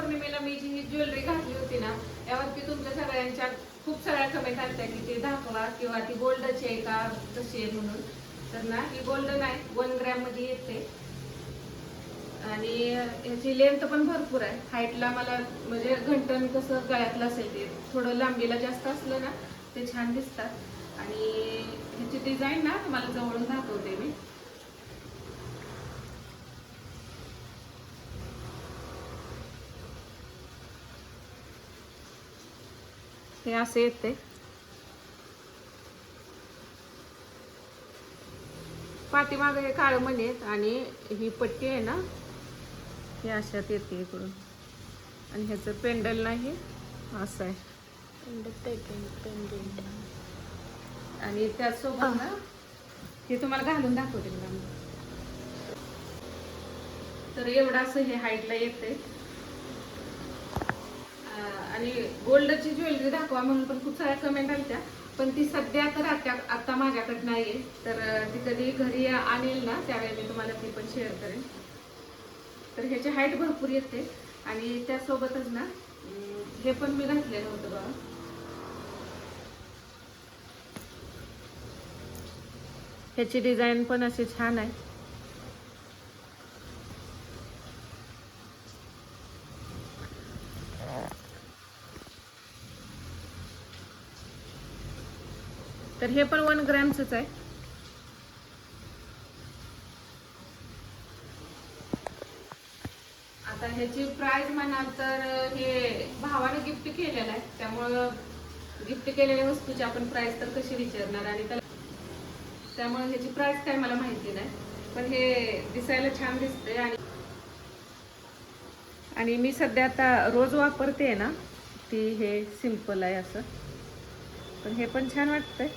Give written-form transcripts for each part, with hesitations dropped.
पौर्णिमेला मी जी ही ज्वेलरी घातली होती ना, त्यावरती तुमच्या सगळ्यांच्या खूप साऱ्या कमेंट आल्या की ते दाखवा किंवा ती गोल्डची आहे का कशी आहे म्हणून. तर ना ही गोल्ड नाही, 1 ग्रॅम मध्ये येते आणि याची लेंथ पण भरपूर आहे. हाईटला मला म्हणजे घंटन कसं गळ्यातलं असेल ते थोडं लांबीला जास्त असलं ना ते छान दिसतात. आणि ह्याची डिझाईन ना तुम्हाला जवळून दाखवते मी. हे असे येते, पाठीमागे हे काळं मणी आहेत आणि ही पट्टी आहे ना ही अशात येते इकडून. आणि ह्याचं पेंडल नाही असं आहे आणि त्याचसोबत ना हे तुम्हाला घालून दाखवते मी. तर एवढं असं हे हाईटला येते. आणि गोल्डची ज्वेलरी दाखवा म्हणून पण खूप साऱ्या कमेंट आल्या, पण ती सध्या तर आता माझ्याकडे नाहीये. तर ती कधी घरी आणेल ना त्यावेळी मी तुम्हाला ती पण शेअर करेन. तर ह्याची हाईट भरपूर येते आणि त्यासोबतच ना हे पण मी घातलेलं होतं बघा. ह्याची डिझाईन पण अशी छान आहे. तर हे पण 1 ग्रॅमचंच आहे. आता ह्याची प्राइस म्हणाल तर हे भावाने गिफ्ट केलेलं आहे, त्यामुळं गिफ्ट केलेल्या वस्तूची आपण प्राइस तर कशी विचारणार आणि त्यामुळे ह्याची प्राइस काय मला माहिती नाही. पण हे दिसायला छान दिसते आणि मी सध्या आता रोज वापरते ना ती हे सिंपल आहे असं, पण हे पण छान वाटतंय.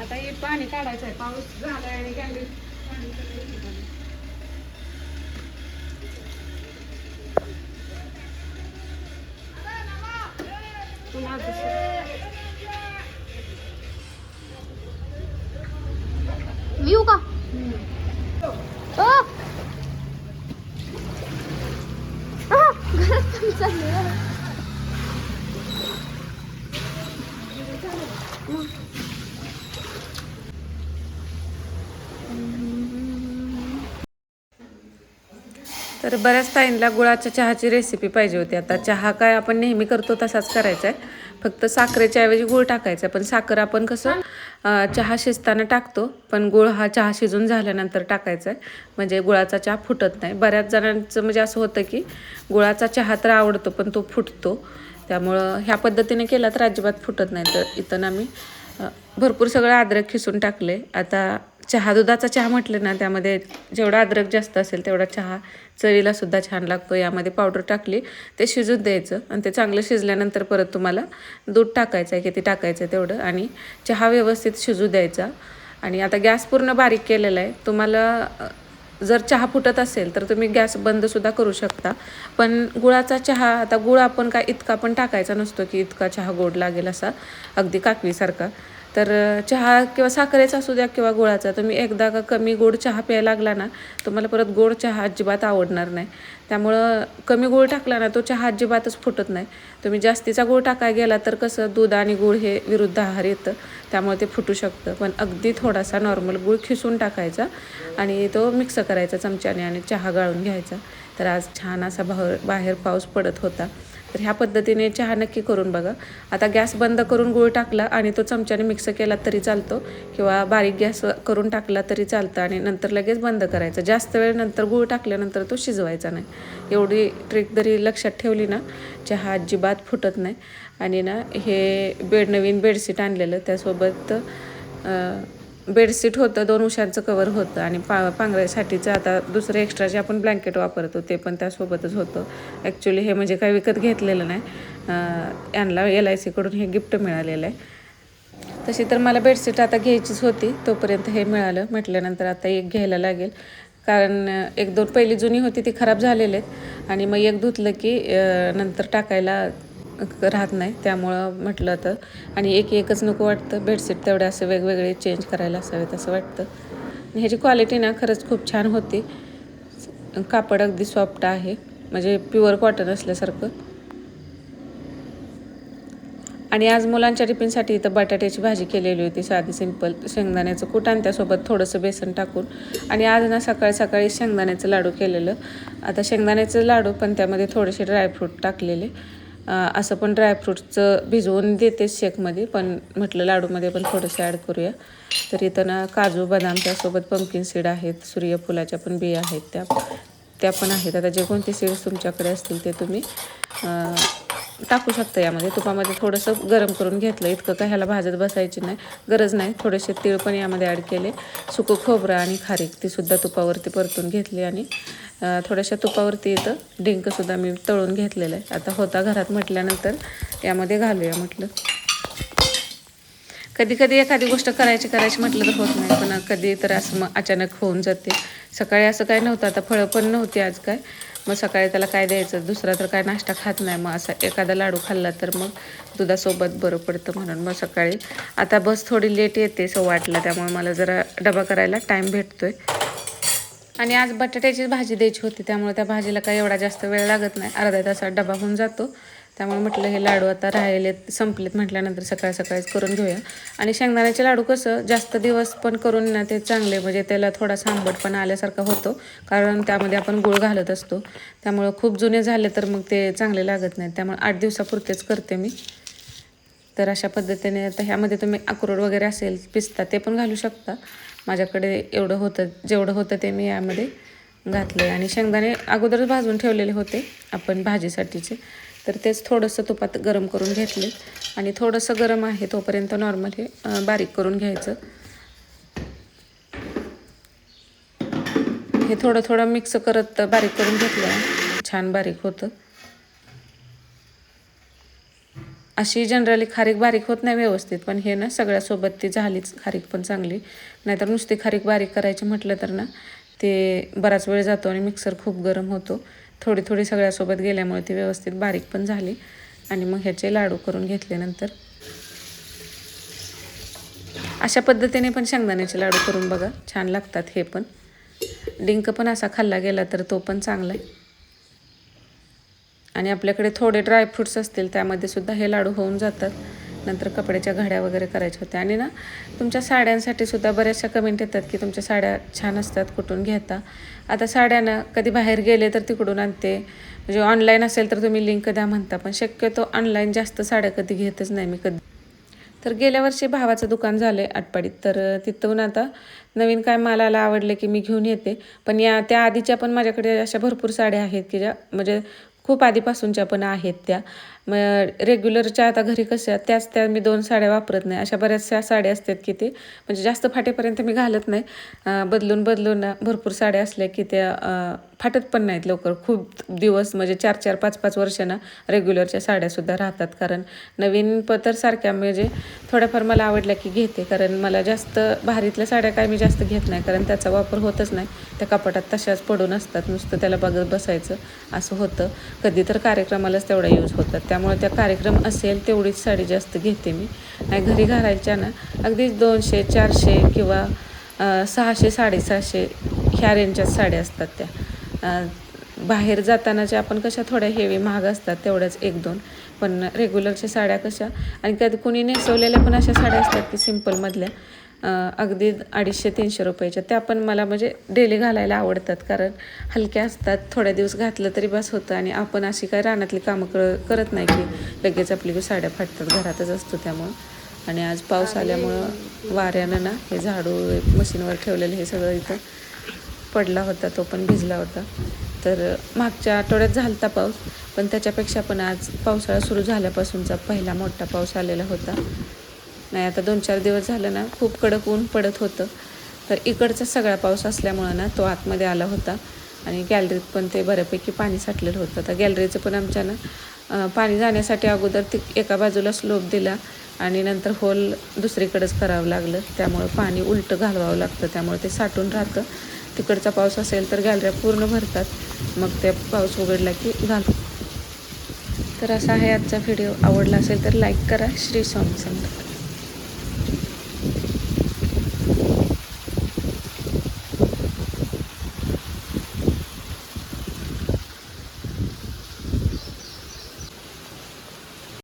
आता हे पाणी काढायचं आहे, पाऊस झालाय आणि कॅन्डल व्यू का तर बऱ्याच ताईंना गुळाच्या चहाची रेसिपी पाहिजे होती. आता चहा काय आपण नेहमी करतो तसाच करायचा आहे, फक्त साखरेच्या ऐवजी गुळ टाकायचा. पण साखर आपण कसं चहा शिजताना टाकतो, पण गुळ हा चहा शिजून झाल्यानंतर टाकायचा आहे, म्हणजे गुळाचा चहा फुटत नाही. बऱ्याच जणांचं म्हणजे असं होतं की गुळाचा चहा तर आवडतो पण तो फुटतो, त्यामुळं ह्या पद्धतीने केला तर अजिबात फुटत नाही. तर इथं ना मी भरपूर सगळं अद्रक खिसून टाकले. आता चहा दुधाचा चहा म्हटलं ना त्यामध्ये जेवढा अद्रक जास्त असेल तेवढा चहा चवीला सुद्धा छान लागतो. यामध्ये पावडर टाकली, ते शिजून द्यायचं आणि ते चांगलं शिजल्यानंतर परत तुम्हाला दूध टाकायचं आहे, किती टाकायचं आहे तेवढं, आणि चहा व्यवस्थित शिजू द्यायचा. आणि आता गॅस पूर्ण बारीक केलेला आहे. तुम्हाला जर चहा फुटत असेल तर तुम्ही गॅस बंदसुद्धा करू शकता. पण गुळाचा चहा, आता गुळ आपण काय इतका पण टाकायचा नसतो की इतका चहा गोड लागेल असा अगदी काकवीसारखा. तर चहा किंवा साखरेचा असू द्या किंवा गुळाचा, तुम्ही एकदा का कमी गोड चहा प्यायला लागला ना तुम्हाला परत गोड चहा अजिबात आवडणार नाही. त्यामुळं कमी गूळ टाकला ना तो चहा अजिबातच फुटत नाही. तुम्ही जास्तीचा गूळ टाकाय गेला तर कसं दूध आणि गूळ हे विरुद्ध आहार येतं, त्यामुळे ते फुटू शकतं. पण अगदी थोडासा नॉर्मल गूळ खिसून टाकायचा आणि तो मिक्स करायचा चमच्याने आणि चहा गाळून घ्यायचा. तर आज छान असा बाहेर पाऊस पडत होता, तर ह्या पद्धतीने चहा नक्की करून बघा. आता गॅस बंद करून गूळ टाकला आणि तो चमच्याने मिक्स केला तरी चालतो, किंवा बारीक गॅस करून टाकला तरी चालतं आणि नंतर लगेच बंद करायचं. जास्त वेळ नंतर गूळ टाकल्यानंतर तो शिजवायचा नाही. एवढी ट्रिक जरी लक्षात ठेवली ना चहा अजिबात फुटत नाही. आणि ना हे नवीन बेडशीट आणलेलं, त्यासोबत बेडशीट होतं, 2 उशांचं कवर होतं आणि पांघरायसाठीचं आता दुसरं एक्स्ट्रा जे आपण ब्लँकेट वापरतो ते पण त्यासोबतच होतं. ॲक्च्युली हे म्हणजे काही विकत घेतलेलं नाही, यांना LICकडून हे गिफ्ट मिळालेलं आहे. तशी तर मला बेडशीट आता घ्यायचीच होती, तोपर्यंत हे मिळालं. म्हटल्यानंतर आता एक घ्यायला लागेल, कारण 1-2 पहिली जुनी होती ती खराब झालेली आहेत आणि मग एक धुतलं की नंतर टाकायला राहत नाही, त्यामुळं म्हटलं तर. आणि एकच नको वाटतं, बेडशीट तेवढे असं वेगवेगळे चेंज करायला असावेत असं वाटतं. आणि ह्याची क्वालिटी ना खरंच खूप छान होती. कापड अगदी सॉफ्ट आहे, म्हणजे प्युअर कॉटन असल्यासारखं. आणि आज मुलांच्या टिफिनसाठी इथं बटाट्याची भाजी केलेली होती, साधी सिंपल. शेंगदाण्याचं कूट आणि त्यासोबत थोडंसं बेसन टाकून. आणि आज ना सकाळी सकाळी शेंगदाण्याचं लाडू केलेलं. आता शेंगदाण्याचं लाडू पण त्यामध्ये थोडेसे ड्रायफ्रूट टाकलेले. असं पण ड्रायफ्रूटचं भिजवून देते शेकमध्ये, पण म्हटलं लाडूमध्ये पण थोडंसं ॲड करूया. तर इथं ना काजू बदाम, त्यासोबत पंपकिन सीड आहेत, सूर्यफुलाच्या पण बिया आहेत, त्या पण आहेत. आता जे कोणते सीड्स तुमच्याकडे असतील ते तुम्ही टाकू शकता यामध्ये. तुपामध्ये थोडंसं गरम करून घेतलं, इतकं काय ह्याला भाजत बसायची नाही, गरज नाही. थोडेसे तीळ पण यामध्ये ॲड केले, सुकं खोबरं आणि खारीक तीसुद्धा तुपावरती परतून घेतली. आणि थोड्याशा तुपावरती इथं डिंकसुद्धा मी तळून घेतलेलं आहे. आता होता घरात म्हटल्यानंतर यामध्ये घालूया म्हटलं. कधी कधी एखादी गोष्ट करायची म्हटलं तर होत नाही, पण कधी तर असं मग अचानक होऊन जाते. सकाळी असं काय नव्हतं, आता फळं पण नव्हती आज काय, मग सकाळी त्याला काय द्यायचं, दुसरा तर काय नाश्ता खात नाही, मग असा एखादा लाडू खाल्ला तर मग दुधासोबत बरं पडतं म्हणून मग सकाळी. आता बस थोडी लेट येते 8:15ला, त्यामुळे मला जरा डबा करायला टाईम भेटतोय. आणि आज बटाट्याची भाजी द्यायची होती, त्यामुळे त्या भाजीला काही एवढा जास्त वेळ लागत नाही, अर्ध्या तासात डबा होऊन जातो. त्यामुळे म्हटलं हे लाडू आता राहिलेत, संपलेत म्हटल्यानंतर सकाळीच करून घेऊया. आणि शेंगदाण्याचे लाडू कसं जास्त दिवस पण करून ना ते चांगले, म्हणजे त्याला थोडासा आंबटपणा आल्यासारखा होतो, कारण त्यामध्ये आपण गूळ घालत असतो. त्यामुळं खूप जुने झाले तर मग ते चांगले लागत नाहीत, त्यामुळे 8 दिवसापुरतेच करते मी. तर अशा पद्धतीने आता ह्यामध्ये तुम्ही अक्रोड वगैरे असेल, पिस्ता, ते पण घालू शकता. माझ्याकडे एवढं होतं, जेवढं होतं ते मी यामध्ये घातलं आहे. आणि शेंगदाणे अगोदरच भाजून ठेवलेले होते आपण भाजीसाठीचे, तर तेच थोडंसं तुपात गरम करून घेतले. आणि थोडंसं गरम आहे तोपर्यंत नॉर्मल हे बारीक करून घ्यायचं. हे थोडं थोडं मिक्स करत बारीक करून घेतलं, छान बारीक होतं. अशी जनरली खारीक बारीक होत नाही व्यवस्थित, पण हे ना सगळ्यासोबत ती झालीच खारीक पण चांगली. नाहीतर नुसती खारीक बारीक करायची म्हटलं तर ना ते बराच वेळ जातो आणि मिक्सर खूप गरम होतो. थोडी थोडी सगळ्यासोबत गेल्यामुळे ती व्यवस्थित बारीक पण झाली. आणि मग ह्याचे लाडू करून घेतल्यानंतर अशा पद्धतीने पण शेंगदाण्याचे लाडू करून बघा, छान लागतात. हे पण डिंक पण असा खाल्ला गेला तर तो पण चांगला आहे. आणि आपल्याकडे थोडे ड्रायफ्रूट्स असतील त्यामध्ये सुद्धा हे लाडू होऊन जातात. नंतर कपड्याच्या घड्या वगैरे करायच्या होत्या. आणि ना तुमच्या साड्यांसाठी सुद्धा बऱ्याचशा कमेंट येतात की तुमच्या साड्या छान असतात, कुठून घेता. आता साड्या ना कधी बाहेर गेले तर तिकडून आणते, म्हणजे ऑनलाईन असेल तर तुम्ही लिंक द्या म्हणता, पण शक्यतो ऑनलाईन जास्त साड्या कधी घेतच नाही मी कधी. तर गेल्या वर्षी भावाचं दुकान झालं आहे आटपाडीत, तर तिथून आता नवीन काय मालाला आवडले की मी घेऊन येते. पण त्या आधीच्या पण माझ्याकडे अशा भरपूर साड्या आहेत की ज्या म्हणजे खूप आधीपासूनच्या पण आहेत त्या. मग रेग्युलरच्या आता घरी कशा त्या मी 2 साड्या वापरत नाही, अशा बऱ्याचशा साड्या असतात की ते म्हणजे जास्त फाटेपर्यंत मी घालत नाही. बदलून भरपूर साड्या असल्या की त्या फाटत पण नाहीत लवकर, खूप दिवस म्हणजे 4-4, 5-5 वर्षांना रेग्युलरच्या साड्यासुद्धा राहतात. कारण नवीन पतर सारख्या म्हणजे थोड्याफार मला आवडल्या की घेते, कारण मला जास्त भारीतल्या साड्या काय मी जास्त घेत नाही, कारण त्याचा वापर होतच नाही, त्या कपाटात तशाच पडून असतात, नुसतं त्याला बघत बसायचं असं होतं. कधी तर कार्यक्रमालाच तेवढा यूज होतात, त्यामुळे त्या कार्यक्रम असेल तेवढीच साडी जास्त घेते मी. नाही घरी घालायच्या ना अगदीच 200, 400 किंवा 600, 750 ह्या रेंजच्या साड्या असतात त्या. बाहेर जातानाच्या आपण कशा थोड्या हेवी महाग असतात तेवढ्याच 1-2, पण रेग्युलरच्या साड्या कशा आणि कधी कोणी नेसवलेल्या पण अशा साड्या असतात की सिम्पलमधल्या अगदी 250-300 रुपयाच्या, त्या पण मला म्हणजे डेली घालायला आवडतात, कारण हलक्या असतात, थोड्या दिवस घातलं तरी बस होतं. आणि आपण अशी काय रानातली कामं करत नाही की लगेच आपली साड्या फाटतात, घरातच असतो त्यामुळं. आणि आज पाऊस आल्यामुळं वाऱ्यानं ना हे झाडू मशीनवर ठेवलेलं हे सगळं इथं पडला होता, तो पण भिजला होता. तर मागच्या आठवड्यात झालता पाऊस, पण त्याच्यापेक्षा पण आज पावसाळा सुरू झाल्यापासूनचा पहिला मोठा पाऊस आलेला होता. नाही आता 2-4 दिवस झालं ना खूप कडक ऊन पडत होतं, तर इकडचा सगळा पाऊस असल्यामुळं ना तो आतमध्ये आला होता. आणि गॅलरीत पण ते बऱ्यापैकी पाणी साठलेलं होतं. तर गॅलरीचं पण आमच्या ना पाणी जाण्यासाठी अगोदर ते एका बाजूला स्लोप दिला आणि नंतर होल दुसरीकडेच करावं लागलं, त्यामुळं पाणी उलटं घालवावं लागतं, त्यामुळे ते साठून राहतं. तिकडचा पाऊस असेल तर गॅलऱ्या पूर्ण भरतात, मग ते पाऊस उघडला की घालतो. तर असा आहे आजचा व्हिडिओ. आवडला असेल तर लाईक करा. श्री स्वामी समर्थ.